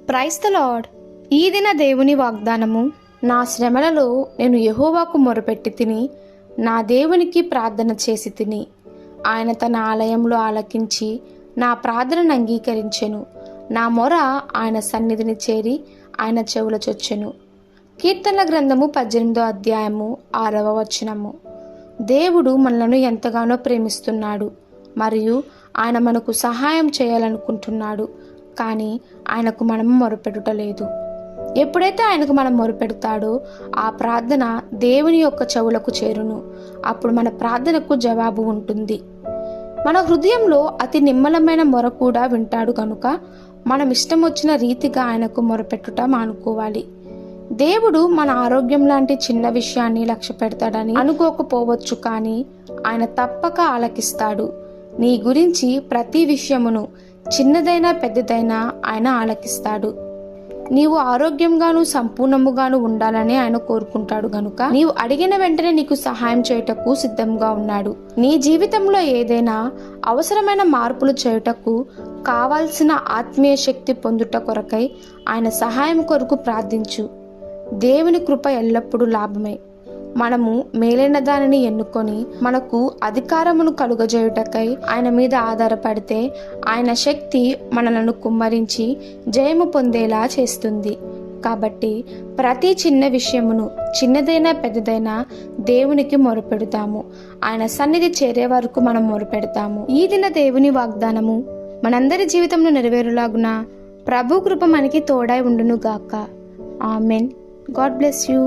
Praise the lord. ఈ దిన దేవుని వాగ్దానము. నా శ్రమలలో నేను యెహోవాకు మొరపెట్టి తిని, నా దేవునికి ప్రార్థన చేసి తిని. ఆయన తన ఆలయంలో ఆలకించి నా ప్రార్థనను అంగీకరించెను. నా మొర ఆయన సన్నిధిని చేరి ఆయన చెవుల చొచ్చెను. కీర్తనల గ్రంథము 18వ అధ్యాయము 6వ వచనము. దేవుడు మనలను ఎంతగానో ప్రేమిస్తున్నాడు మరియు ఆయన మనకు సహాయం చేయాలనుకుంటున్నాడు. కానీ ఆయనకు మనం మొరపెడుటలేదు. ఎప్పుడైతే ఆయనకు మనం మొరపెడతాడో ఆ ప్రార్థన దేవుని యొక్క చెవులకు చేరును. అప్పుడు మన ప్రార్థనకు జవాబు ఉంటుంది. మన హృదయంలో అతి నిమ్మలమైన మొర కూడా వింటాడు కనుక మనం ఇష్టం వచ్చిన రీతిగా ఆయనకు మొరపెట్టుట మానుకోవాలి. దేవుడు మన ఆరోగ్యం లాంటి చిన్న విషయాన్ని లక్ష్య పెడతాడని అనుకోకపోవచ్చు, కానీ ఆయన తప్పక ఆలకిస్తాడు. నీ గురించి ప్రతి విషయమును, చిన్నదైనా పెద్దదైనా ఆయన ఆలకిస్తాడు. నీవు ఆరోగ్యంగాను సంపూర్ణముగాను ఉండాలని ఆయన కోరుకుంటాడు గనుక నీవు అడిగిన వెంటనే నీకు సహాయం చేయుటకు సిద్ధంగా ఉన్నాడు. నీ జీవితంలో ఏదైనా అవసరమైన మార్పులు చేయుటకు కావాల్సిన ఆత్మీయ శక్తి పొందుట కొరకై ఆయన సహాయం కొరకు ప్రార్థించు. దేవుని కృప ఎల్లప్పుడూ లాభమే. మనము మేలైన దానిని ఎన్నుకొని మనకు అధికారమును కలుగజేయుటకై ఆయన మీద ఆధారపడితే ఆయన శక్తి మనలను కుమ్మరించి జయము పొందేలా చేస్తుంది. కాబట్టి ప్రతి చిన్న విషయమును, చిన్నదైనా పెద్దదైనా దేవునికి మొరపెడతాము. ఆయన సన్నిధి చేరే వరకు మనం మొరపెడతాము. ఈ దిన దేవుని వాగ్దానము మనందరి జీవితంలో నెరవేరులాగున ప్రభు కృప మనకి తోడై ఉండును గాక. ఆమెన్. God bless you.